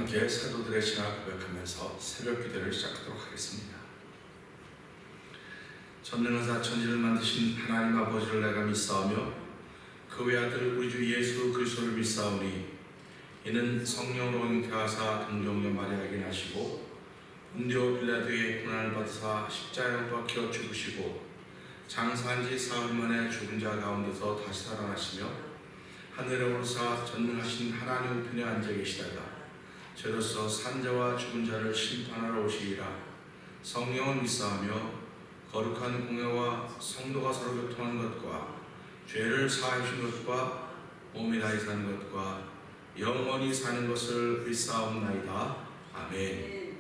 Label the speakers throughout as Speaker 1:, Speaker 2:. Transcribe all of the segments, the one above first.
Speaker 1: 함께 사도들의 신앙을 고백하면서 새벽 기도를 시작하도록 하겠습니다. 전능하사 천지를 만드신 하나님 아버지를 내가 믿사오며 그 외아들 우리 주 예수 그리스도를 믿사오니 이는 성령으로 잉태하사 동정녀 마리아에게 나시고 본디오 빌라도의 고난을 받으사 십자가에 못 박혀 죽으시고 장사한 지 사흘 만에 죽은 자 가운데서 다시 살아나시며 하늘에 오르사 전능하신 하나님 우편에 앉아 계시다가 저로서 산자와 죽은 자를 심판하러 오시리라. 성령을 믿사하며 거룩한 공회와 성도가 서로 교통하는 것과 죄를 사하여 주신 것과 몸이 다시 사는 것과 영원히 사는 것을 믿사옵나이다. 아멘.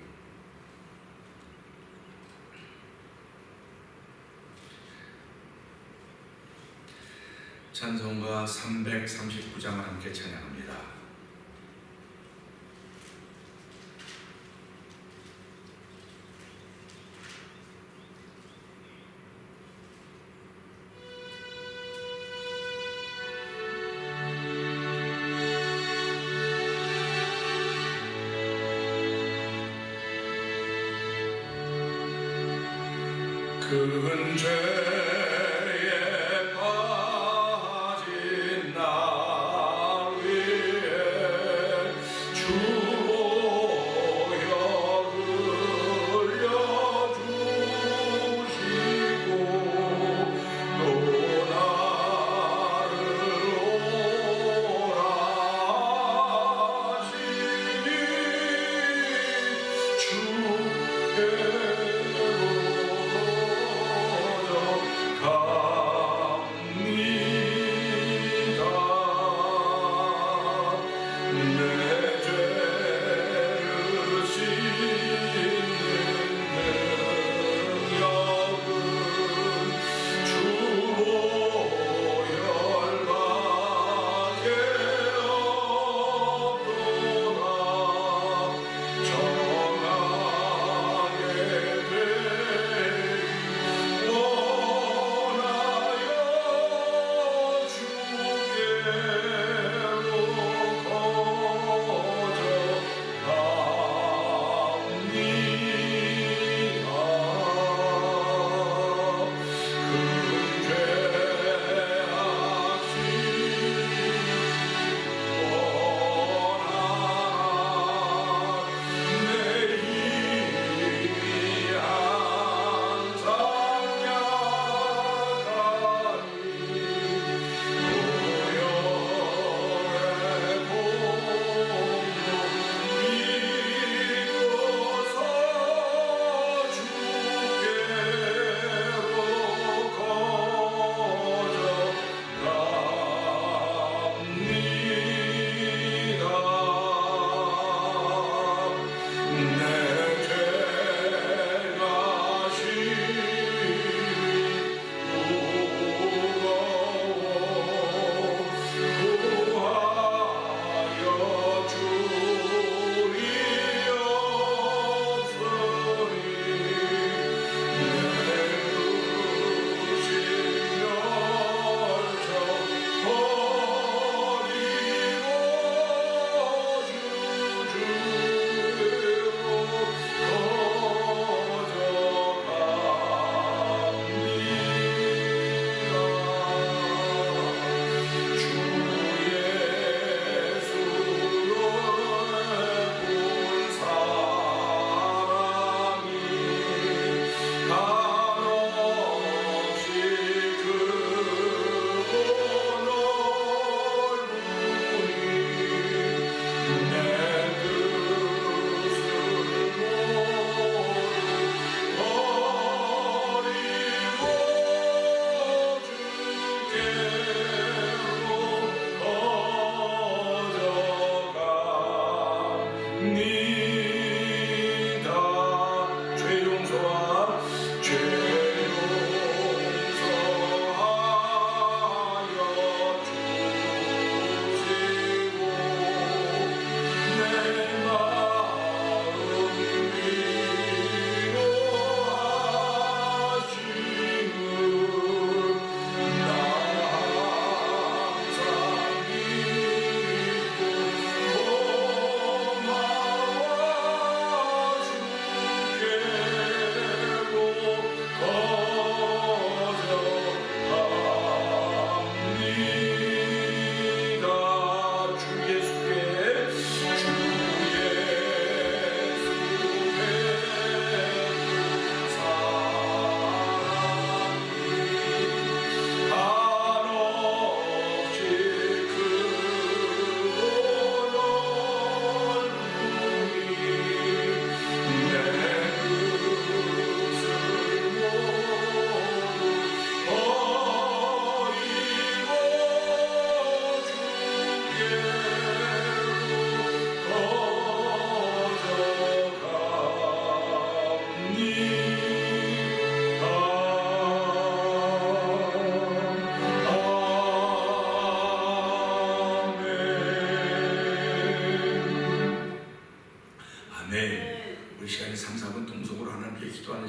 Speaker 1: 찬송가 339장을 함께 찬양합니다. 큰 죄에 빠진 날 위해 주 보혈 흘려주시고 또 나를 오라 하시니 주께로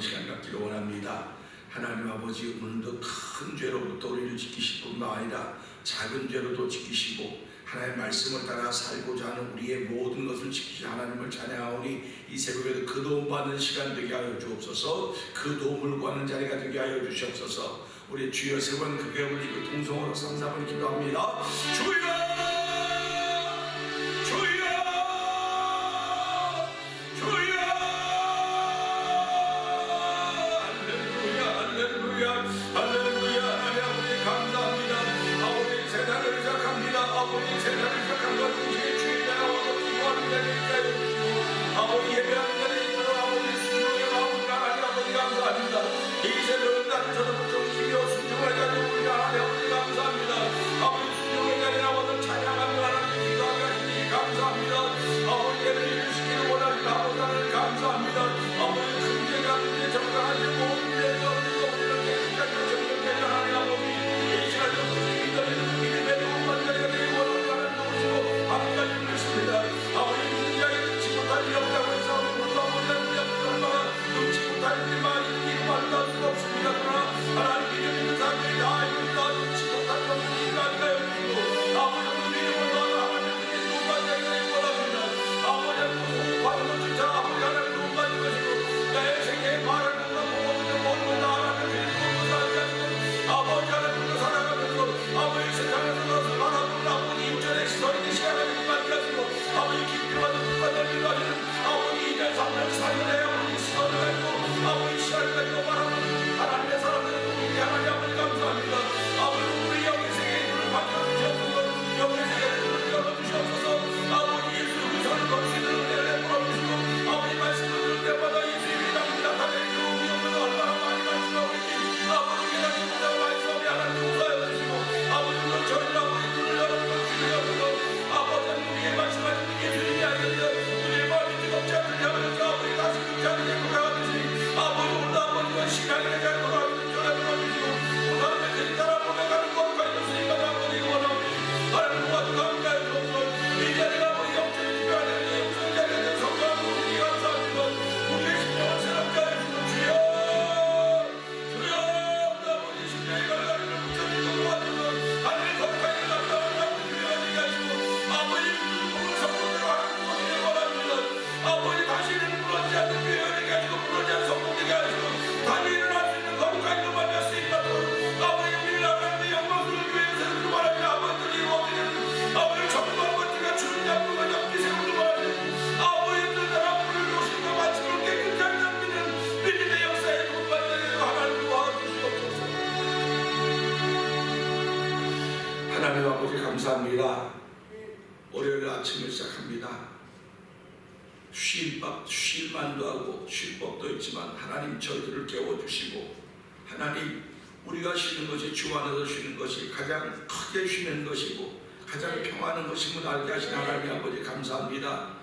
Speaker 1: 기도하는 시간 갖기를 원합니다. 하나님 아버지, 오늘도 큰 죄로부터 우리를 지키실 뿐만 아니라 작은 죄로도 지키시고 하나님의 말씀을 따라 살고자 하는 우리의 모든 것을 지키신 하나님을 찬양하오니 이 새벽에도 그 도움 받는 시간 되게 하여 주옵소서. 그 도움을 구하는 자리가 되게 하여 주시옵소서. 우리 주여 세 번 크게 불리고 동성으로 삼삼을 기도합니다. 주여! 하나님 아버지 감사합니다. 월요일 아침을 시작합니다. 쉴 만도 하고 쉴 법도 있지만 하나님 저희들을 깨워주시고, 하나님 우리가 쉬는 것이 주 안에서 쉬는 것이 가장 크게 쉬는 것이고 가장 평안한 것임을 알게 하신 하나님 아버지 감사합니다.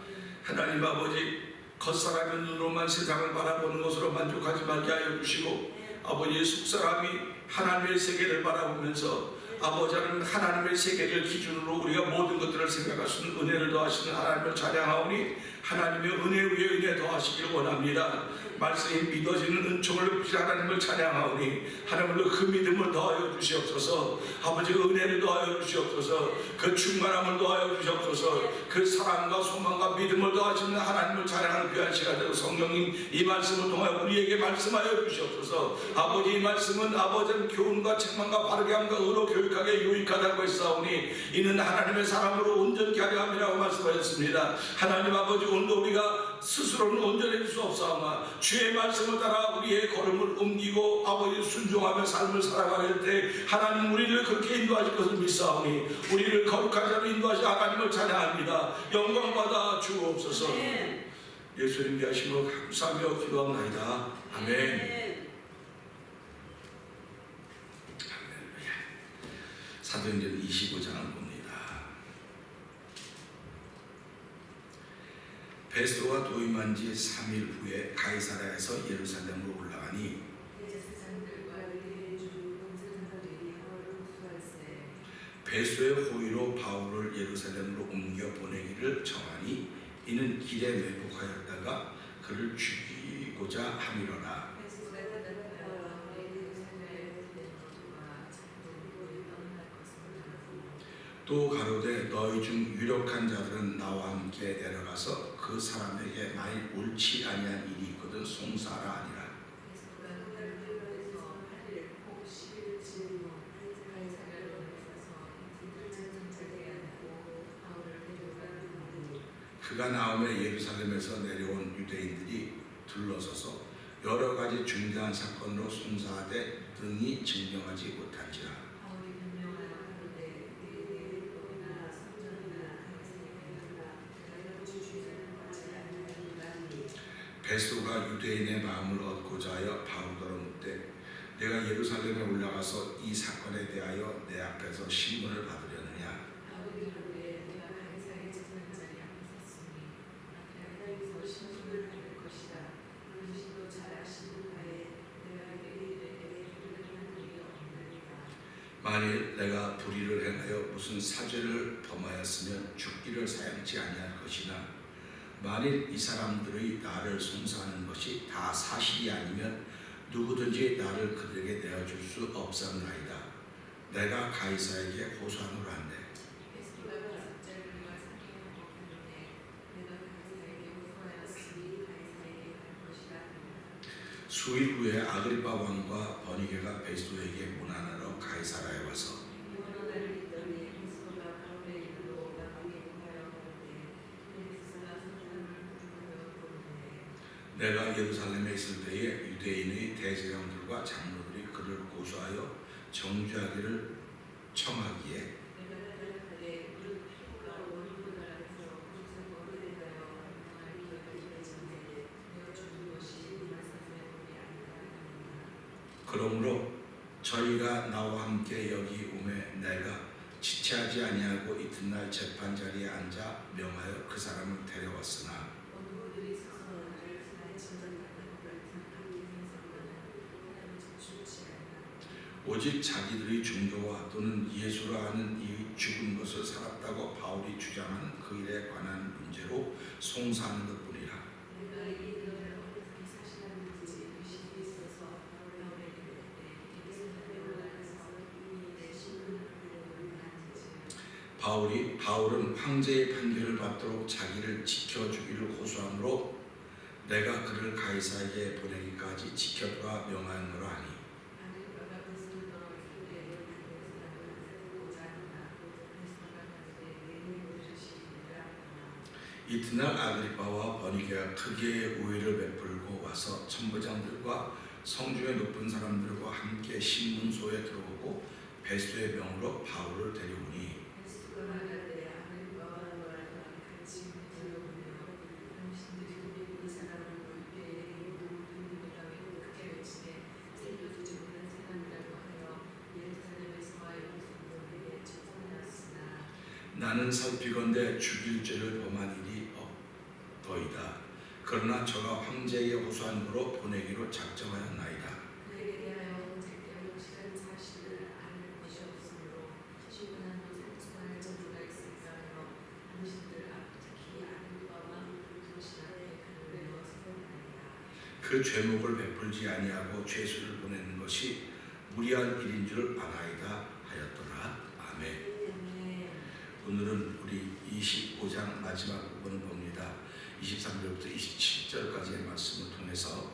Speaker 1: 하나님 아버지, 겉사람의 눈으로만 세상을 바라보는 것으로 만족하지 말게 하여 주시고, 아버지의 속사람이 하나님의 세계를 바라보면서 아버지는 하나님의 세계를 기준으로 우리가 모든 것들을 생각할 수 있는 은혜를 더하시는 하나님을 찬양하오니 하나님의 은혜 위에 은혜 더하시기를 원합니다. 말씀이 믿어지는 은총을 높이신 하나님을 찬양하오니 하나님으로 그 믿음을 더하여 주시옵소서. 아버지 은혜를 더하여 주시옵소서. 그 충만함을 더하여 주시옵소서. 그 사랑과 소망과 믿음을 더하시는 하나님을 찬양하는 귀한 시간 되고, 성령님 이 말씀을 통하여 우리에게 말씀하여 주시옵소서. 아버지 이 말씀은 아버지는 교훈과 책망과 바르게 함과 의로 교육하게 유익하다고 했사오니 이는 하나님의 사람으로 온전케 하려 함이라고 말씀하셨습니다. 하나님 아버지, 오늘도 우리가 스스로는 온전해질 수 없사오나 주의 말씀을 따라 우리의 걸음을 옮기고 아버지 순종하며 삶을 살아가게 될 때 하나님 우리를 그렇게 인도하실 것을 믿사오니 우리를 거룩하지 않은 인도하신 하나님을 찬양합니다. 영광받아 주옵소서. 예수님 위하심으로 감사하며 기도합나이다. 아멘. 사도행전 25장을 봅니다. 베스도가 도임한 지 3일 후에 가이사랴에서 예루살렘으로 올라가니 베스도의 호의로 바울을 예루살렘으로 옮겨 보내기를 정하니 이는 길에 매복하였다가 그를 죽이고자 함이로라. 또 가로되 너희 중 유력한 자들은 나와 함께 내려가서 그 사람에게 만일 옳지 아니한 일이 있거든 송사하라 아니라. 그가 나오매 예루살렘에서 내려온 유대인들이 둘러서서 여러 가지 중대한 사건으로 송사하되 등이 증명하지 못한지라. 베스도가 유대인의 마음을 얻고자 하여 바울더러 묻되 내가 예루살렘에 올라가서 이 사건에 대하여 내 앞에서 신문을 받으려느냐. 만일 내가 불의를 행하여 무슨 사죄를 범하였으면 죽기를 사양치 아니할 것이나 만일 이 사람들의 나를 송사하는 것이 다 사실이 아니면 누구든지 나를 그들에게 내어줄 수 없사옵나이다. 내가 가이사에게 호소하노라 한대. 수일 후에 아그리파 왕과 버니게가 베스도에게 문안하러 가이사라에 와서 내가 예루살렘에 있을 때에 유대인의 대제사장들과 장로들이 그를 고소하여 정죄하기를 청하기에 그러므로 저희가 나와 함께 여기 오매 내가 지체하지 아니하고 이튿날 재판 자리에 앉아 명하여 그 사람을 데려왔으나 오직 자기들의 종교와 또는 예수라 하는 이 죽은 것을 살았다고 바울이 주장하는 그 일에 관한 문제로 송사하는 것뿐이라. 바울은 황제의 판결을 받도록 자기를 지켜주기를 호소하므로 내가 그를 가이사에게 보내기까지 지켜두라 명하노라 하니 이튿날 아그리파와 버니게가 크게 우위를 베풀고 와서 천부장들과 성중의 높은 사람들과 함께 신문소에 들어오고 베스도의 명으로 바울을 데려오니 나는 살피건대 죽일 죄를 범한 일이 없더이다. 그러나 저가 황제에게 호소한 거로 보내기로 작정하였나이다. 그 죄목을 베풀지 아니하고 죄수를 보내는 것이 무리한 일인 줄 아나이다 하였더라. 아멘. 오늘은 우리 25장 마지막 부분을 봅니다. 23절부터 27절까지의 말씀을 통해서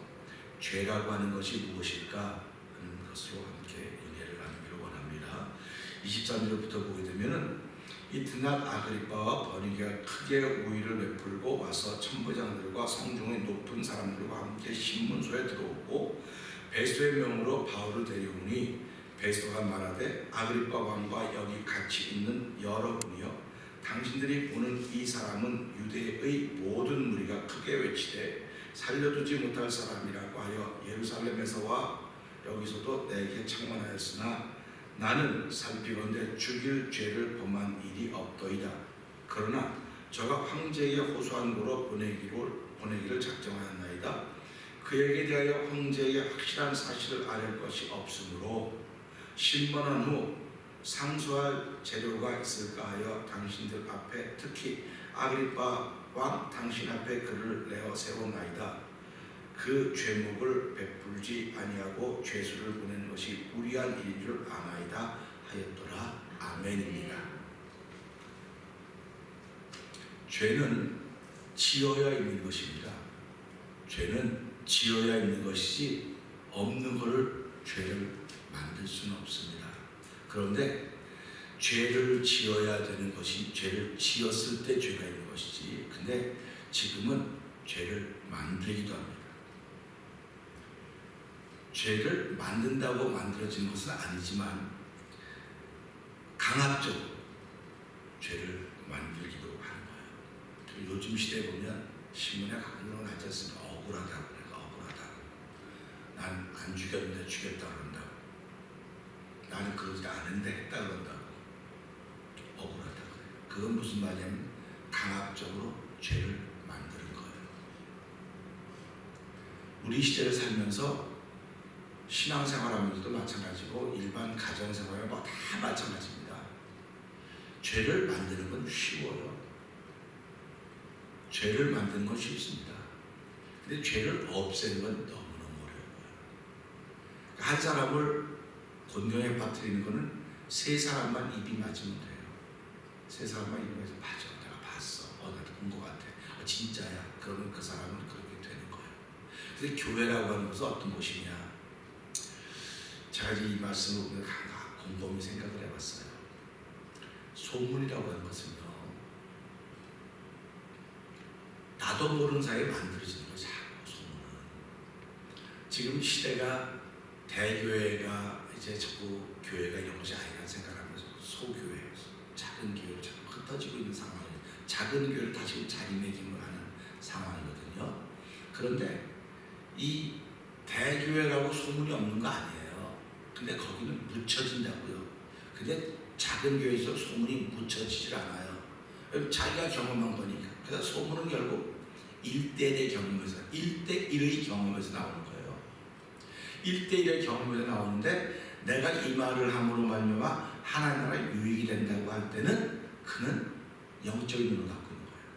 Speaker 1: 죄라고 하는 것이 무엇일까 하는 것으로 함께 은혜를 나누기를 원합니다. 23절부터 보게 되면은 이튿날 아그리파와 버니게가 크게 우위를 베풀고 와서 천부장들과 성중의 높은 사람들과 함께 신문소에 들어오고 베스도의 명으로 바울을 데려오니 베스도가 말하되 아그리파 왕과 여기 같이 있는 여러분이여 당신들이 보는 이 사람은 유대의 모든 무리가 크게 외치되 살려두지 못할 사람이라고 하여 예루살렘에서와 여기서도 내게 청문하였으나 나는 살피건대 죽일 죄를 범한 일이 없더이다. 그러나 저가 황제에게 호소한 거로 보내기를 작정하였나이다. 그에게 대하여 황제에게 확실한 사실을 알릴 것이 없으므로 신문한 후 상소할 재료가 있을까 하여 당신들 앞에 특히 아그리파 왕 당신 앞에 그를 내어 세웠나이다. 그 죄목을 베풀지 아니하고 죄수를 보내는 것이 무리한 일인 줄 아나이다 하였더라. 아멘입니다. 죄는 지어야 있는 것입니다. 죄는 지어야 있는 것이지 없는 것을 죄를 만들 수는 없습니다. 그런데 죄를 지어야 되는 것이 죄를 지었을 때 죄가 있는 것이지, 근데 지금은 죄를 만들기도 합니다. 죄를 만든다고 만들어지는 것은 아니지만 강압적으로 죄를 만들기도 하는 거예요. 요즘 시대에 보면 신문에 가끔 나지 않습니까? 억울하다고, 내가 억울하다고. 난 안 죽였는데 죽였다 그런다고. 나는 그러지 않은데 했다 그런다고. 억울하다고. 그건 무슨 말이냐면 강압적으로 죄를 만드는 거예요. 우리 시대를 살면서 신앙생활하면서도 마찬가지고 일반 가정생활과 다 마찬가지입니다. 죄를 만드는 건 쉬워요. 죄를 만드는 건 쉽습니다. 근데 죄를 없애는 건 너무너무 어려워요. 한 사람을 곤경에 빠뜨리는 거는 세 사람만 입이 맞으면 돼요. 세 사람만 입이 맞으면 맞아. 내가 봤어. 나도 본 것 같아. 진짜야. 그러면 그 사람은 그렇게 되는 거예요. 근데 교회라고 하는 것은 어떤 곳이냐? 제가 이 말씀을 보면 곰곰이 생각을 해봤어요. 소문이라고 하는 것은요, 나도 모르는 사이에 만들어지는 거죠. 소문은. 지금 시대가 대교회가 이제 자꾸 교회가 이런 것이 아니라는 생각하면서 소교회, 작은 교회로 자꾸 흩어지고 있는 상황이에요. 작은 교회를 다 지금 자리매김을 하는 상황이거든요. 그런데 이 대교회라고 소문이 없는 거 아니에요. 근데 거기는 묻혀진다고요. 근데 작은 교회에서 소문이 묻혀지질 않아요. 자기가 경험한 거니까. 그래서 소문은 결국 1대1의 경험에서, 1대1의 경험에서 나오는 거예요. 1대1의 경험에서 나오는데 내가 이 말을 함으로 말미암아 하나님 나라에 유익이 된다고 할 때는 그는 영적인 눈을 갖고 있는 거예요.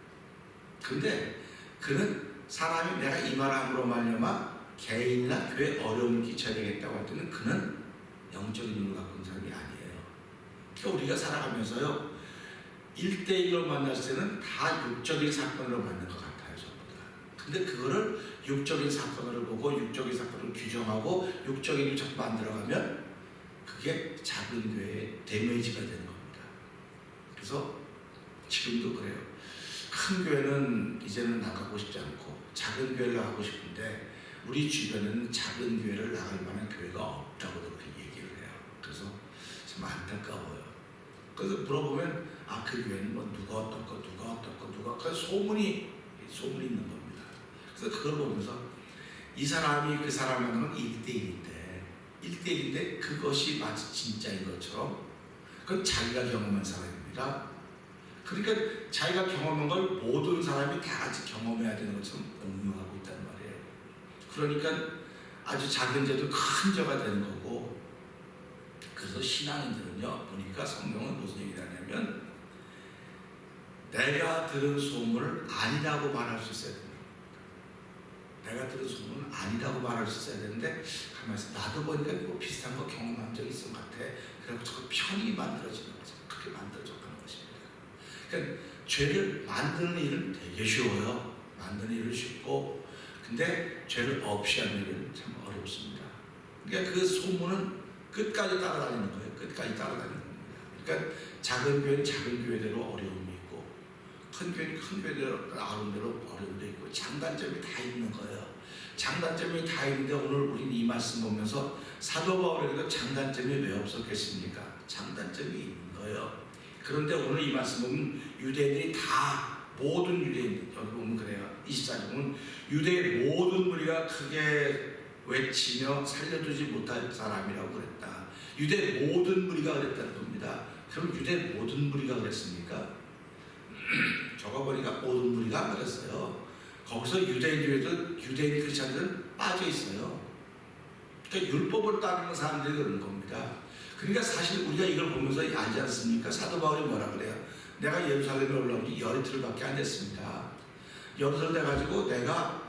Speaker 1: 근데 그는 사람이 내가 이 말을 함으로 말미암아 개인이나 교회에 어려움을 끼쳐야 되겠다고 할 때는 그는 영적인 눈을 갖고 있는 사람이 아니에요. 그러니까 우리가 살아가면서요, 1대1로 만났을 때는 다 육적인 사건으로 만난 것 같아요, 전부 다. 근데 그거를 육적인 사건으로 보고 육적인 사건을 규정하고 육적인 걸 자꾸 만들어가면 그게 작은 교회의 데미지가 되는 겁니다. 그래서 지금도 그래요. 큰 교회는 이제는 나가고 싶지 않고 작은 교회를 나가고 싶은데 우리 주변에는 작은 교회를 나갈 만한 교회가 없다고 그렇게 얘기를 해요. 그래서 참 안타까워요. 그래서 물어보면 그 교회는 뭐 누가 어떻고 그 소문이 있는 겁니다. 그래서 그걸 보면서 이 사람이 그 사람하고는 1대1인데 그것이 마치 진짜인 것처럼 그건 자기가 경험한 사람입니다. 그러니까 자기가 경험한 걸 모든 사람이 다 같이 경험해야 되는 것처럼 공유하고 있단 말이에요. 그러니까 아주 작은 죄도 큰 죄가 되는 거고, 그래서 신앙인들은요, 보니까 성경은 무슨 얘기를 하냐면 내가 들은 소문을 아니라고 말할 수 있어야 됩니다. 내가 들은 소문은 아니라고 말할 수 있어야 되는데 가만히 있어. 나도 보니까 뭐 비슷한 거 경험한 적이 있을 것 같아. 그래서 자꾸 편이 만들어지는 거죠. 그렇게 만들어져가는 것입니다. 그러니까 죄를 만드는 일은 되게 쉬워요. 만드는 일은 쉽고, 근데 죄를 없이 하는 일은 참 어렵습니다. 그러니까 그 소문은 끝까지 따라다니는 거예요. 끝까지 따라다니는 겁니다. 그러니까 작은 교회는 작은 교회대로 어려움이 있고, 큰 교회는 큰 교회대로 나름대로 어려움도 있고, 장단점이 다 있는 거예요. 장단점이 다 있는데 오늘 우리는 이 말씀 보면서 사도 바울에게도 장단점이 왜 없었겠습니까? 장단점이 있는 거예요. 그런데 오늘 이 말씀 보면 유대인들이 다, 모든 유대인들, 여기 보면 그래요. 24절 보면 유대의 모든 무리가 크게 외치며 살려두지 못할 사람이라고 그랬다. 유대 모든 무리가 그랬다는 겁니다. 그럼 유대 모든 무리가 그랬습니까? 적어보니까 모든 무리가 안 그랬어요. 거기서 유대인 중에도 유대인 크리스찬들은 빠져 있어요. 그러니까 율법을 따르는 사람들이 그런 겁니다. 그러니까 사실 우리가 이걸 보면서 알지 않습니까? 사도 바울이 뭐라 그래요? 내가 예루살렘에 올라온 지 열흘밖에 안 됐습니다. 열흘 돼가지고 내가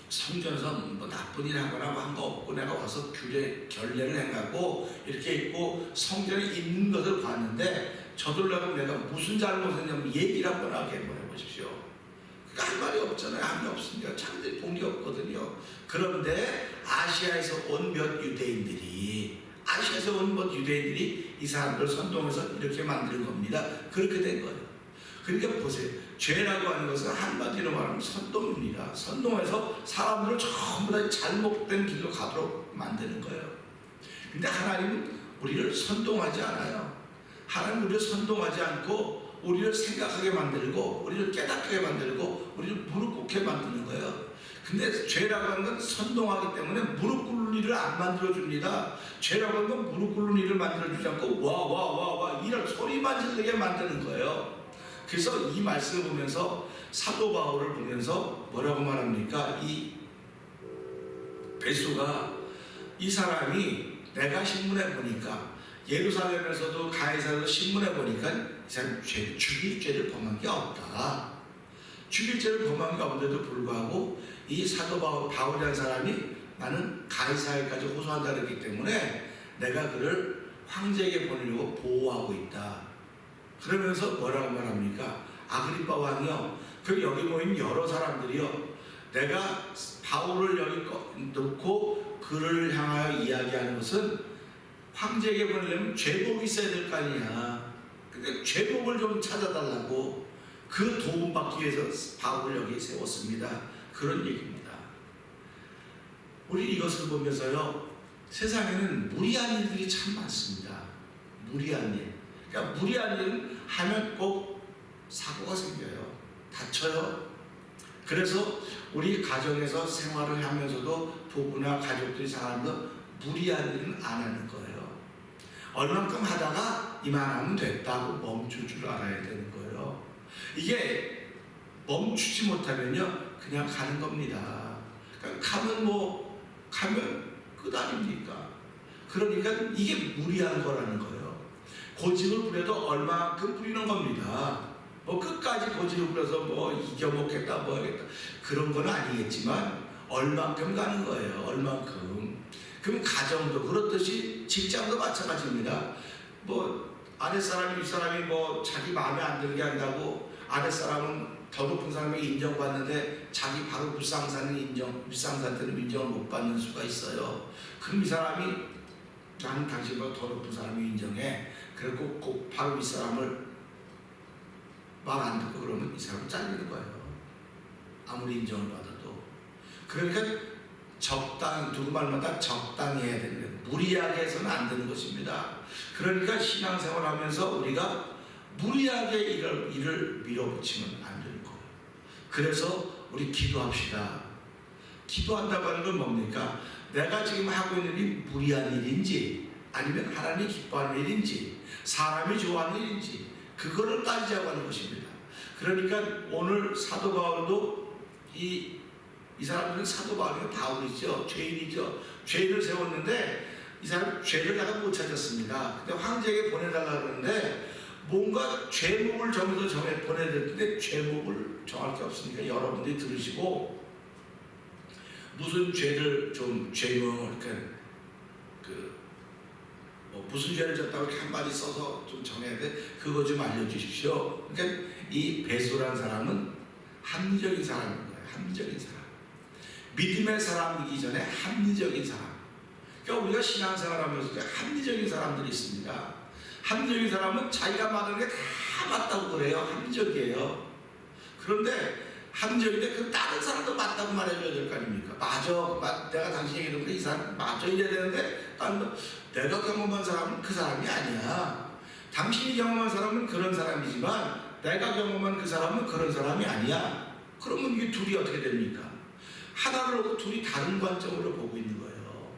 Speaker 1: 성전에서 뭐 나쁜 일 하거나 뭐 한 거 없고 내가 와서 결례를 행하고 이렇게 있고 성전에 있는 것을 봤는데
Speaker 2: 저들라고 내가 무슨 잘못했냐면 얘기를 한번 하게 해보십시오. 그러니까 할 말이 없잖아요. 한이 없으니까 자기들이 돈이 없거든요. 그런데 아시아에서 온 몇 유대인들이 이 사람들 선동해서 이렇게 만드는 겁니다. 그렇게 된 거예요. 그러니까 보세요. 죄라고 하는 것은 한마디로 말하면 선동입니다. 선동해서 사람들을 전부 다 잘못된 길로 가도록 만드는 거예요. 근데 하나님은 우리를 선동하지 않아요. 하나님은 우리를 선동하지 않고 우리를 생각하게 만들고 우리를 깨닫게 만들고 우리를 무릎 꿇게 만드는 거예요. 근데 죄라고 하는 건 선동하기 때문에 무릎 꿇는 일을 안 만들어줍니다. 죄라고 하는 건 무릎 꿇는 일을 만들어주지 않고 와 이런 소리만 지르게 만드는 거예요. 그래서 이 말씀을 보면서 사도 바울을 보면서 뭐라고 말합니까? 이 베소가 이 사람이 내가 신문해 보니까 예루살렘에서도 가이사르도 신문해 보니까 이 사람이 죽일 죄를 범한 게 없다. 죽일 죄를 범한 게 없는데도 불구하고 이 사도 바울이라는 사람이 나는 가이사르까지 호소한다 그랬기 때문에 내가 그를 황제에게 보내려고 보호하고 있다. 그러면서 뭐라고 말합니까? 아그리빠 왕이요. 그 여기 모인 여러 사람들이요. 내가 바울을 여기 놓고 그를 향하여 이야기하는 것은 황제에게 보내려면 죄복이 있어야 될 거 아니냐. 근데 죄복을 좀 찾아달라고 그 도움받기 위해서 바울을 여기 세웠습니다. 그런 얘기입니다. 우리 이것을 보면서요. 세상에는 무리한 일들이 참 많습니다. 무리한 일. 그러니까 무리한 일은 하면 꼭 사고가 생겨요. 다쳐요. 그래서 우리 가정에서 생활을 하면서도 부부나 가족들이 생활하면서 무리한 일은 안 하는 거예요. 얼만큼 하다가 이만하면 됐다고 멈출 줄 알아야 되는 거예요. 이게 멈추지 못하면요 그냥 가는 겁니다. 그러니까 가면 끝 아닙니까? 그러니까 이게 무리한 거라는 거예요. 고집을 부려도 얼마만큼 부리는 겁니다. 뭐 끝까지 고집을 부려서 뭐 이겨먹겠다 뭐 하겠다 그런 건 아니겠지만 얼만큼 가는 거예요. 얼만큼. 그럼 가정도 그렇듯이 직장도 마찬가지입니다. 뭐 아랫사람이 윗사람이 뭐 자기 마음에 안 들게 한다고 아랫사람은 더 높은 사람이 인정받는데 자기 바로 윗상사한테는 인정을 못 받는 수가 있어요. 그럼 이 사람이 나는 당신보다 더 높은 사람이 인정해. 그리고 꼭 바로 윗사람을 말 안 듣고 그러면 이 사람은 잘리는 거예요. 아무리 인정을 받아도. 그러니까 누구 말마다 적당히 해야 되는 거예요. 무리하게 해서는 안 되는 것입니다. 그러니까 신앙생활 하면서 우리가 무리하게 일을 밀어붙이면 안 되는 거예요. 그래서 우리 기도합시다. 기도한다고 하는 건 뭡니까? 내가 지금 하고 있는 일이 무리한 일인지 아니면 하나님이 기뻐하는 일인지 사람이 좋아하는 일인지 그거를 따지자고 하는 것입니다. 그러니까 오늘 사도 바울도 이 사람들은 사도 바울이 바울이죠. 죄인이죠. 죄를 세웠는데 이 사람 죄를 내가 못 찾았습니다. 근데 황제에게 보내달라고 하는데 뭔가 죄목을 정해서 보내야 될 텐데 죄목을 정할 게 없으니까 여러분들이 들으시고 무슨 죄를 좀 죄명을 무슨 죄를 졌다고 이렇게 한마디 써서 좀 정해야 돼. 그거 좀 알려주십시오. 그러니까 이 베소라는 사람은 합리적인 사람인 거예요. 합리적인 사람. 믿음의 사람이기 전에 합리적인 사람. 그러니까 우리가 신앙생활하면서 합리적인 사람들이 있습니다. 합리적인 사람은 자기가 말하는 게 다 맞다고 그래요. 합리적이에요. 그런데 합리적인데 그 다른 사람도 맞다고 말해줘야 될 거 아닙니까? 맞아. 내가 당신 얘기했는데 이 사람 맞아 이래야 되는데 내가 경험한 사람은 그 사람이 아니야. 당신이 경험한 사람은 그런 사람이지만 내가 경험한 그 사람은 그런 사람이 아니야. 그러면 이게 둘이 어떻게 됩니까? 하나를 놓고 둘이 다른 관점으로 보고 있는 거예요.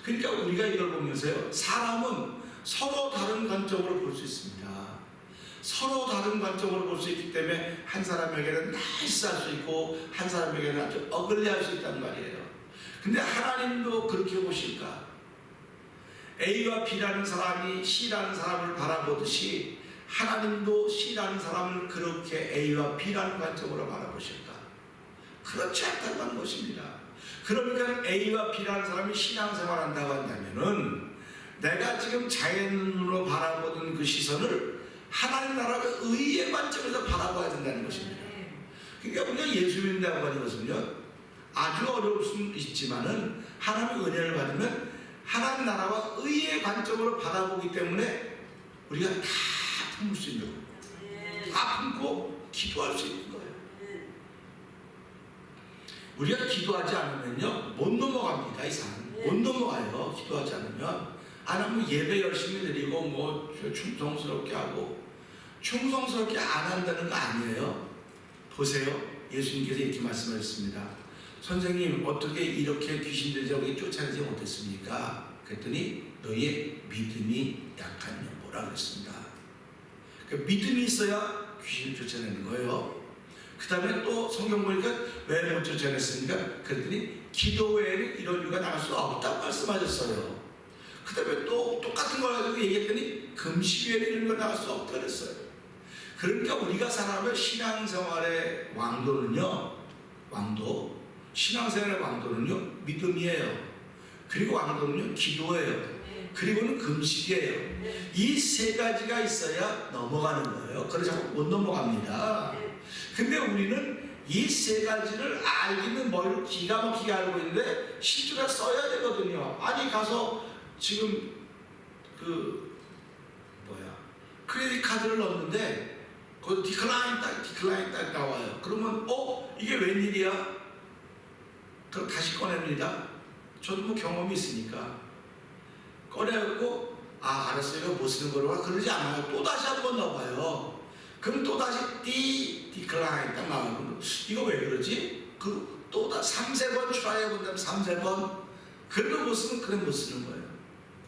Speaker 2: 그러니까 우리가 이걸 보면서요. 사람은 서로 다른 관점으로 볼 수 있습니다. 서로 다른 관점으로 볼 수 있기 때문에 한 사람에게는 나이스할 수 있고 한 사람에게는 아주 어글리할 수 있단 말이에요. 근데 하나님도 그렇게 보실까? A와 B라는 사람이 C라는 사람을 바라보듯이 하나님도 C라는 사람을 그렇게 A와 B라는 관점으로 바라보실까? 그렇지 않다는 것입니다. 그러니까 A와 B라는 사람이 신앙생활 한다고 한다면은 내가 지금 자연으로 바라보던 그 시선을 하나님 나라가 의의 관점에서 바라봐야 된다는 것입니다. 그러니까 우리가 예수 믿는다고 하는 것은요, 아주 어려울 수는 있지만은 하나님의 은혜를 받으면 하나님 나라와 의의 관점으로 바라보기 때문에 우리가 다 품을 수 있는 거예요. 다 품고 기도할 수 있는 거예요. 우리가 기도하지 않으면요 못 넘어갑니다. 이 산 못 넘어가요. 기도하지 않으면. 안 하면 예배 열심히 드리고 뭐 충성스럽게 하고, 충성스럽게 안 한다는 거 아니에요. 보세요. 예수님께서 이렇게 말씀하셨습니다. 선생님, 어떻게 이렇게 귀신 들자고 쫓아내지 못했습니까? 그랬더니 너희의 믿음이 약한 여보라 그랬습니다. 그러니까 믿음이 있어야 귀신을 쫓아내는 거예요. 그 다음에 또 성경 보니까 왜 못 쫓아냈습니까? 그랬더니 기도 외에는 이런 이유가 나올 수 없다고 말씀하셨어요. 그 다음에 또 똑같은 걸 가지고 얘기했더니 금식 외에는 이런 거 나올 수 없다고 그랬어요. 그러니까 우리가 살아가면 신앙생활의 왕도는요, 신앙생활의 왕도는요 믿음이에요. 그리고 왕도는요 기도예요. 그리고는 금식이에요. 이 세 가지가 있어야 넘어가는 거예요. 그래서 못 넘어갑니다. 근데 우리는 이 세 가지를 알기는 머리로 기가 막히게 알고 있는데 실제로 써야 되거든요. 아니 가서 지금 크레딧 카드를 넣었는데 그 디클라인 딱 나와요. 그러면 이게 웬일이야? 그럼 다시 꺼냅니다. 저도 뭐 경험이 있으니까 꺼내고 알았어요. 이거 못 쓰는 거로 그러지 않아요. 또 다시 한번 넣어봐요. 그럼 또 다시 디클라인 딱 나와요. 그럼 이거 왜 그러지? 또 3-4번 트라이해본다면 3-4번 그래도 못 쓰면 그래 못 쓰는 거예요.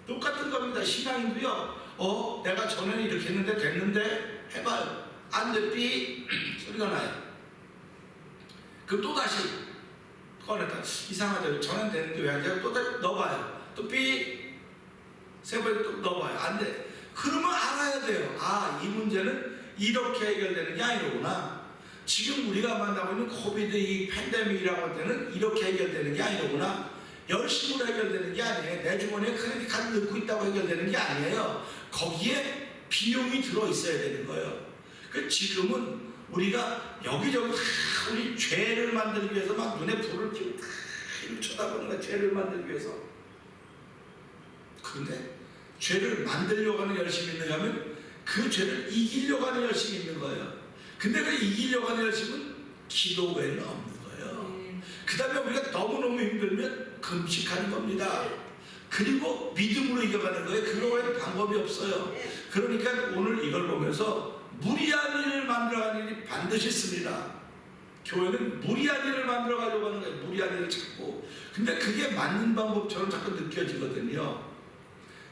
Speaker 2: 똑같은 겁니다. 신앙인도요. 내가 전에는 이렇게 했는데 됐는데 해봐요. 안 돼. 삐 소리가 나요. 그럼 또 다시 꺼냈다. 이상하죠. 전엔 됐는데 왜 안 돼? 또 다시 넣어봐요. 또 삐 세 번에 또 넣어봐요. 안 돼. 그러면 알아야 돼요. 이 문제는 이렇게 해결되는 게 아니로구나. 지금 우리가 만나고 있는 코비드 이 팬데믹이라고 할 때는 이렇게 해결되는 게 아니로구나. 열심으로 해결되는 게 아니에요. 내 주머니에 크레딧 카드 넣고 있다고 해결되는 게 아니에요. 거기에 비용이 들어있어야 되는 거예요. 그 지금은 우리가 여기저기 다 우리 죄를 만들기 위해서 막 눈에 불을 켜고 다 쳐다보는 거야. 죄를 만들기 위해서. 그런데 죄를 만들려고 하는 열심이 있는가 하면 그 죄를 이기려고 하는 열심이 있는 거예요. 근데 그 이기려고 하는 열심은 기도 외에는 없는 거예요. 그 다음에 우리가 너무너무 힘들면 금식하는 겁니다. 그리고 믿음으로 이겨가는 거예요. 그거 외에는 방법이 없어요. 그러니까 오늘 이걸 보면서 무리한 일을 만들어가는 일이 반드시 있습니다. 교회는 무리한 일을 만들어가려고 하는 거예요. 무리한 일을 찾고. 근데 그게 맞는 방법처럼 자꾸 느껴지거든요.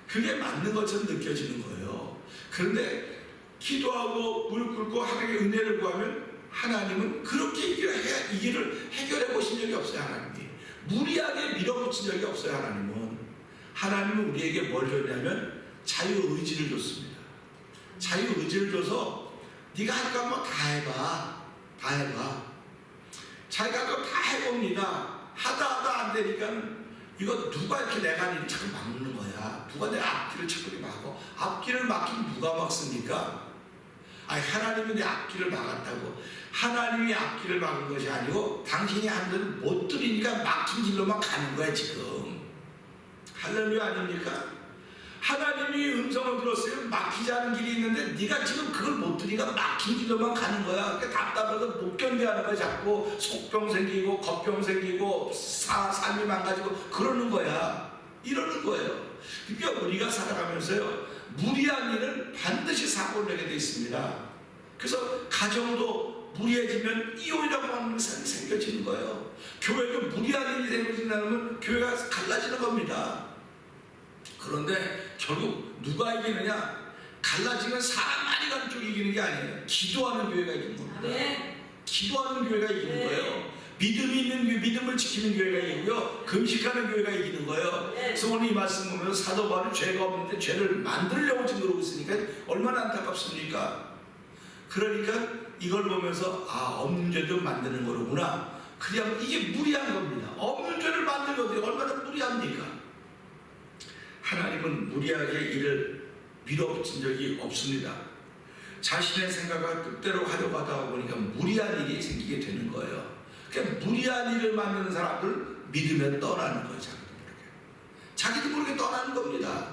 Speaker 2: 그게 맞는 것처럼 느껴지는 거예요. 그런데 기도하고 무릎 꿇고 하나님의 은혜를 구하면 하나님은 그렇게 이 길을 해결해 보신 적이 없어요. 하나님이 무리하게 밀어붙인 적이 없어요. 하나님은 우리에게 뭘 줬냐면 자유의지를 줬습니다. 자유의지를 줘서 네가 할 거 한번 다 해봐. 자기가 할 거 다 해봅니다. 하다 안 되니까 이거 누가 이렇게 내가 하는 일 자꾸 막는 거야. 누가 내 앞길을 자꾸 막고. 앞길을 막히면 누가 막습니까? 하나님이 내 앞길을 막았다고. 하나님이 앞길을 막은 것이 아니고 당신이 한 대를 못 들이니까 막힌 길로만 가는 거야 지금. 할렐루야 아닙니까? 하나님이 음성을 들었어요. 막히지 않은 길이 있는데 네가 지금 그걸 못 들으니까 막힌 길로만 가는 거야. 그러니까 답답해서 못 견뎌하는 거야. 자꾸 속병 생기고 겁병 생기고 삶이 망가지고 그러는 거야. 이러는 거예요. 그러니까 우리가 살아가면서요 무리한 일은 반드시 사고를 내게 돼 있습니다. 그래서 가정도 무리해지면 이혼이라고 하는 것이 생겨지는 거예요. 교회도 무리한 일이 생겨진다면 교회가 갈라지는 겁니다. 그런데 결국 누가 이기느냐? 갈라지면 사람 많이 가는 쪽이 이기는 게 아니에요. 기도하는 교회가 이기는 겁니다. 기도하는 교회가 이기는 거예요. 믿음이 있는 믿음을 지키는 교회가 이기고요. 금식하는 교회가 이기는 거예요. 그래서 오늘 이 말씀 보면 사도 바울은 죄가 없는데 죄를 만들려고 지금 그러고 있으니까 얼마나 안타깝습니까? 그러니까 이걸 보면서 없는 죄도 만드는 거로구나. 그냥 이게 무리한 겁니다. 없는 죄를 만들거든요. 얼마나 무리합니까? 하나님은 무리하게 일을 밀어붙인 적이 없습니다. 자신의 생각을 뜻대로 하려고 하다 보니까 무리한 일이 생기게 되는 거예요. 그러니까 무리한 일을 만드는 사람들 믿으면 떠나는 거예요. 자기도 모르게 떠나는 겁니다.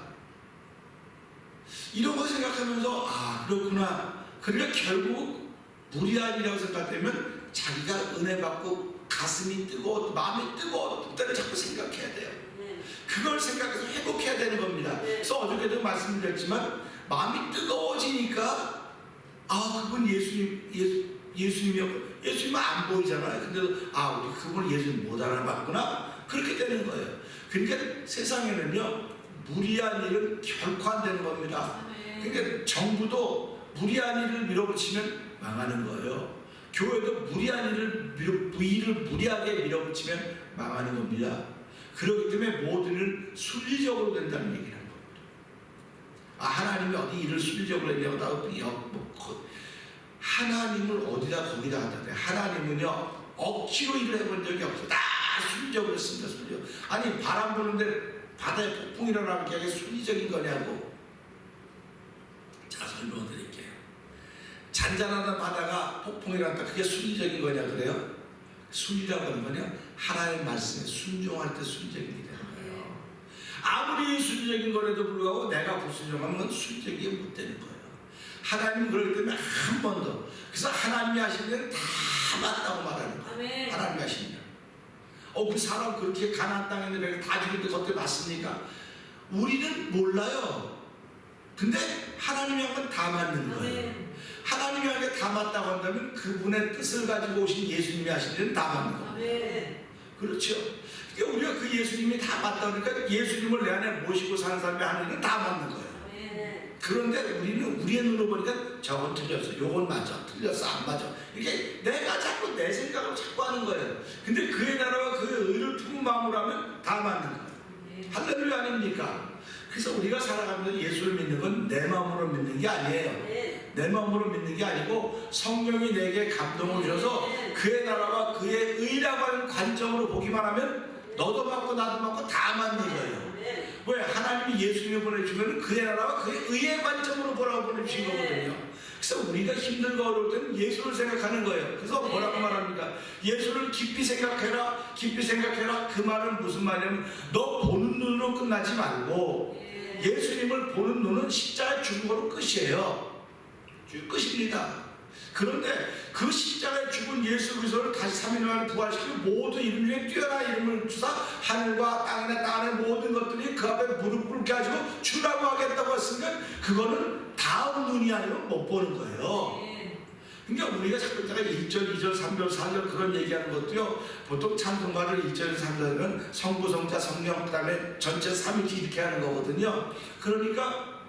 Speaker 2: 이런 거 생각하면서 아 그렇구나. 그러니까 결국 무리한 일이라고 생각되면 자기가 은혜 받고 가슴이 뜨거워 마음이 뜨거워 때를 자꾸 생각해야 돼요. 그걸 생각해서 회복해야 되는 겁니다. 그래서 어저께도 말씀드렸지만 마음이 뜨거워지니까 아 그분 예수님은 안 보이잖아요. 근데 아 우리 그분 예수님 못 알아봤구나 그렇게 되는 거예요. 그러니까 세상에는요 무리한 일은 결코 안 되는 겁니다. 그러니까 정부도 무리한 일을 밀어붙이면 망하는 거예요. 교회도 무리한 일을 무리하게 밀어붙이면 망하는 겁니다. 그렇기 때문에 모든 일은 순리적으로 된다는 얘기를 하는 겁니다. 아 하나님이 어디 일을 순리적으로 했냐고 하나님을 어디다 거기다 하다 돼. 하나님은요 억지로 일을 해본 적이 없어. 다 순리적으로 했습니다. 순리적. 아니 바람 부는데 바다에 폭풍이 일어나면 그게 순리적인 거냐고. 자 설명드릴게요. 잔잔하다 바다가 폭풍이 일어났다 그게 순리적인 거냐 그래요? 순리라고 하는 거냐 하나님의 말씀에 순종할 때 순리적이 되는 거예요. 아무리 순리적인 거라도 불구하고 내가 불순종하면 그건 순리적이 못 되는 거예요. 하나님은 그렇기 때문에 한 번 더 그래서 하나님이 하시는 데는 다 맞다고 말하는 거예요. 하나님이 하시는 데 그 사람 그렇게 가나안 땅에 있는 백을 다 죽이는데 그때 맞습니까? 우리는 몰라요. 근데 하나님이 한 건 다 맞는 거예요. 하나님이 한 게 다 맞다고 한다면 그분의 뜻을 가지고 오신 예수님이 하신 일은 다 맞는 겁니다. 그렇죠. 그러니까 우리가 그 예수님이 다 맞다 그러니까 예수님을 내 안에 모시고 사는 사람이 하는 일은 다 맞는 거예요. 그런데 우리는 우리의 눈으로 보니까 저건 틀렸어, 요건 맞아, 틀렸어, 안 맞아. 이게 내가 자꾸 내 생각을 자꾸 하는 거예요. 근데 그의 나라와 그의 의를 품은 마음으로 하면 다 맞는 거예요. 할렐루야 아닙니까? 그래서 우리가 살아가면서 예수를 믿는 건 내 마음으로 믿는 게 아니에요. 내 마음으로 믿는 게 아니고 성령이 내게 감동을 주셔서 그의 나라와 그의 의라고 하는 관점으로 보기만 하면 너도 맞고 나도 맞고 다 맞는 거예요. 왜? 하나님이 예수님을 보내주면 그의 나라와 그의 의의 관점으로 보라고 보내주신 거거든요. 그래서 우리가 힘들고 어려울 때는 예수를 생각하는 거예요. 그래서 뭐라고 말합니까? 예수를 깊이 생각해라, 깊이 생각해라. 그 말은 무슨 말이냐면 너 보는 눈으로 끝나지 말고 예수님을 보는 눈은 십자가에 죽은 거로 끝이에요. 끝입니다. 그런데 그 십자가에 죽은 예수 그리스도를 다시 3일 만에 부활시키고 모든 이름 중에 뛰어난 이름을 주사 하늘과 땅이나 땅 안의 모든 것들이 그 앞에 무릎 꿇게 가지고 주라고 하겠다고 했으니까 그거는 다음 눈이 아니면 못 보는 거예요. 그러니까 우리가 자꾸 1절, 2절, 3절, 4절 그런 얘기하는 것도요 보통 찬송가를 1절, 3절은 성부, 성자, 성령 그 다음에 전체 3일치 이렇게 하는 거거든요. 그러니까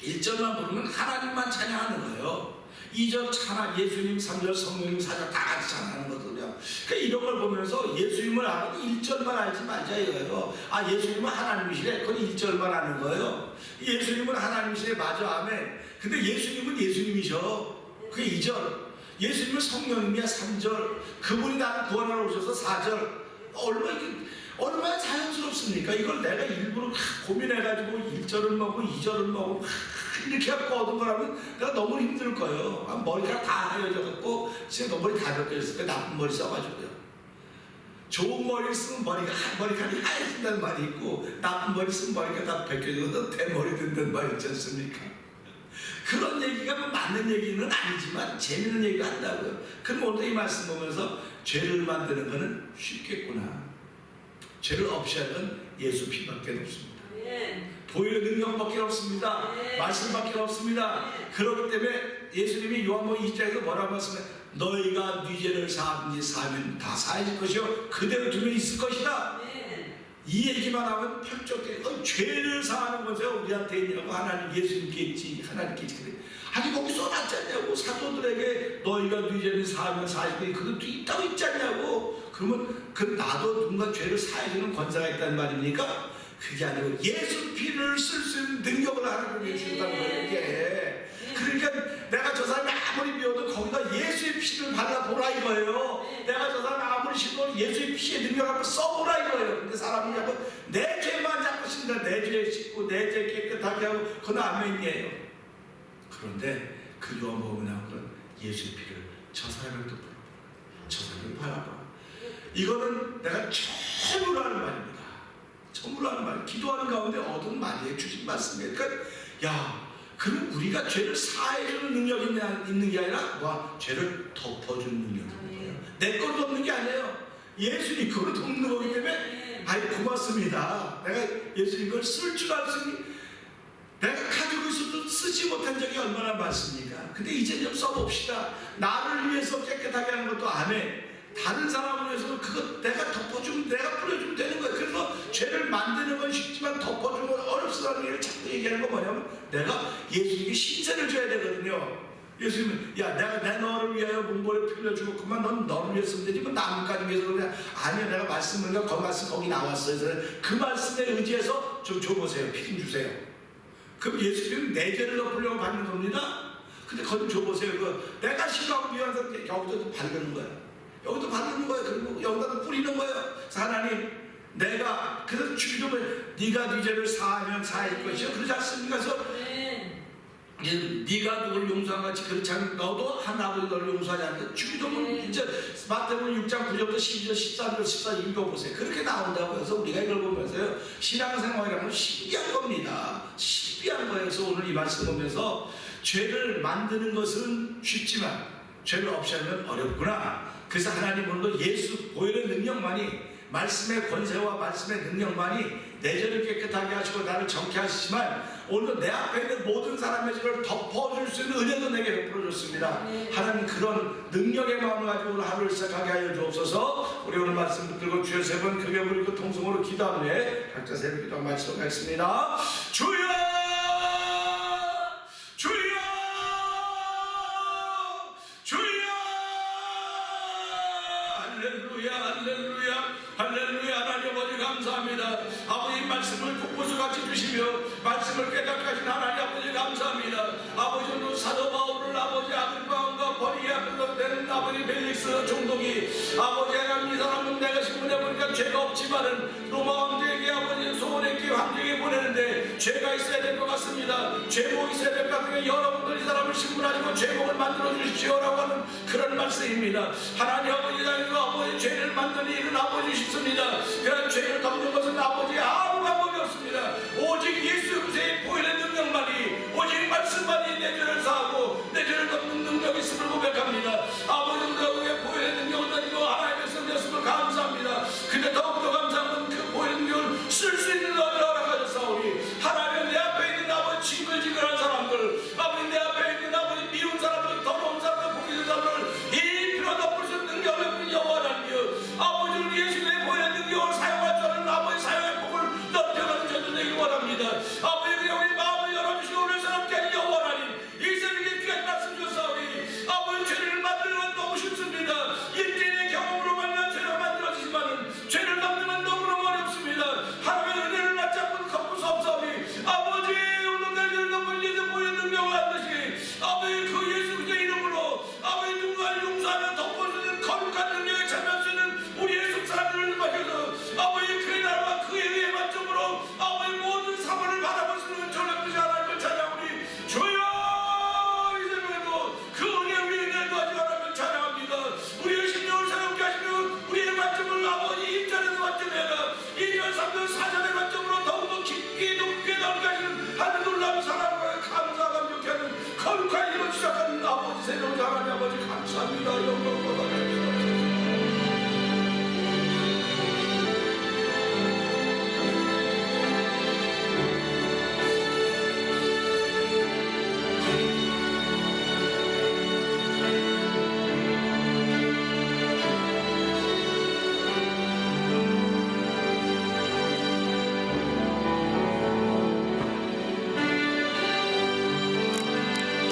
Speaker 2: 1절만 부르면 하나님만 찬양하는 거예요. 2절 찬양, 예수님, 3절 성령님, 4절 다 같이 찬양하는 거거든요. 그러니까 이런 걸 보면서 예수님을 알아도 1절만 알지 말자 이거예요. 아 예수님은 하나님이시래. 그건 1절만 아는 거예요. 예수님은 하나님이시래. 맞아 아멘. 근데 예수님은 예수님이셔. 그게 2절. 예수님은 성령님이야. 3절. 그분이 나를 구원하러 오셔서 4절. 얼마나 자연스럽습니까? 이걸 내가 일부러 고민해가지고 1절은 뭐고 2절은 뭐고 이렇게 갖고 얻은 거라면 내가 너무 힘들 거예요. 머리카락 다 하얘져갖고 진짜 머리 다 벗겨졌을 때 나쁜 머리 써가지고요. 좋은 머리를 쓰면 머리카락이 하얘진다는 말이 있고 나쁜 머리 쓰면 머리가 다 벗겨져서 대머리 된다는 말이 있지 않습니까? 그런 얘기가 뭐 맞는 얘기는 아니지만 재밌는 얘기를 한다고요. 그럼 오늘 이 말씀 보면서 죄를 만드는 거는 쉽겠구나. 죄를 없애는 예수 피밖에 없습니다. 보혈의 능력밖에 없습니다. 말씀밖에 없습니다. 그렇기 때문에 예수님이 요한복음 2장에서 뭐라고 말씀해? 너희가 네 죄를 사하면 다 사해질 것이요 그대로 두면 있을 것이다. 이 얘기만 하면 펼쩍해. 죄를 사하는 것은 우리한테 있냐고. 하나님 예수님께 있지, 하나님께 있지. 아니 거기 써놨지 않냐고. 사도들에게 너희가 네 죄를 사하면 사해질 것이 그것도 있다고 있지 않냐고. 그러면 나도 누군가 죄를 사해주는 권세가 있다는 말입니까? 그게 아니고 예수 피를 쓸 수 있는 능력을 하나님이 주셨다는 거예요. 이게. 그러니까 내가 저 사람이 아무리 미워도 거기다 예수의 피를 발라보라 이거예요. 내가 저 사람이 아무리 싫어도 예수의 피의 능력을 한번 써보라 이거예요. 근데 사람이 자꾸 내 죄만 자꾸 씻는다. 내 죄 씻고 내 죄 깨끗하게 하고 그건 아멘이에요. 그런데 그 요한복음에 나오는 예수의 피를 저 사람을 또 불어봐, 저 사람을 바라봐. 이거는 내가 처음으로 하는 말입니다. 처음으로 하는 말. 기도하는 가운데 얻은 말이에요. 주신 말씀이에요. 그러니까 그럼 우리가 죄를 사해주는 능력이 있는 게 아니라 죄를 덮어주는 능력이 있는 거예요. 내 걸 덮는 게 아니에요. 예수님 그걸 덮는 거기 때문에 고맙습니다. 내가 예수님 걸 쓸 줄 알았으니 내가 가지고 있어도 쓰지 못한 적이 얼마나 많습니까? 근데 이제 좀 써봅시다. 나를 위해서 깨끗하게 하는 것도 안 해. 다른 사람을 위해서도 그거 내가 덮어주면, 내가 뿌려주면 되는 거예요. 그래서 죄를 만드는 건 쉽지만 덮어주는 건 어렵다는 얘기를 자꾸 얘기하는 건 뭐냐면, 내가 예수님께 신세를 줘야 되거든요. 예수님은 내가 내 너를 위하여 몸보를 빌려주고 그만 넌 너를 위해서 쓰면 되지 뭐 남까지 위해서 그러냐. 아니요, 내가 말씀을 그 말씀 거기 나왔어요. 그래서 그 말씀에 의지해서 좀 줘보세요. 피 좀 주세요. 그럼 예수님은 내 죄를 덮으려고 받는 겁니다. 근데 거기 줘보세요. 내가 싫어하고 미워하는 사람 여기도 바르는 거예요. 여기도 바르는 거예요. 그리고 여기다 뿌리는 거예요. 하나님, 내가 그래서 주기도문에 네가 네 죄를 사하면 사할 것이요, 그러지 않습니까? 그래서 네가 누굴 용서한 같이 그렇지 않으면 너도 하나님이 너를 용서하지 않는데, 주기도문 이제 마태복음 6장 9절부터 12절 13절 14절 읽어보세요. 그렇게 나온다고 해서 우리가 이걸 보면서요, 신앙생활이라는 건 신비한 겁니다. 신비한 거예요. 그래서 오늘 이 말씀 보면서 죄를 만드는 것은 쉽지만 죄를 없애면 어렵구나. 그래서 하나님 오늘도 예수 보혈의 능력만이, 말씀의 권세와 말씀의 능력만이 내 죄를 깨끗하게 하시고 나를 정케 하시지만, 오늘도 내 앞에 있는 모든 사람의 죄를 덮어줄 수 있는 은혜도 내게 베풀어 줬습니다. 하나님 그런 능력의 마음을 가지고 오늘 하루를 시작하게 하여 주옵소서. 우리 오늘 말씀 붙들고 주여 세 번 크게 부르고 통성으로 기도한 후에 각자 새벽 기도 마치도록 하겠습니다. 주여, 주여, 주여. 할렐루야, 할렐루야, 할렐루야. 하나님 아버지 감사합니다. 아버지 말씀을 폭포수같이 주시며 말씀을 깨닫게 하신 하나님 아버지 감사합니다. 아버지 오늘 사도 바울을 아버지 아그리파왕과 버리게 앞에서 되는 아버지 벨릭스 총독이 아버지 하나님, 이 사람은 내가 신문해 보니까 죄가 없지만은 로마 황제에게 아버지 소원했기 황제에게 보내는데 죄가 있어야 될 것 같습니다. 죄목이 있어야 될 것 같으면 여러분들 이 사람을 신문하시고 죄목을 만들어 주십시오라고 하는 그런 말씀입니다. 하나님 아버지, 아버지 죄를 만드는 일은 아버지 쉽습니다. 그런 죄를 덮는 것은 아버지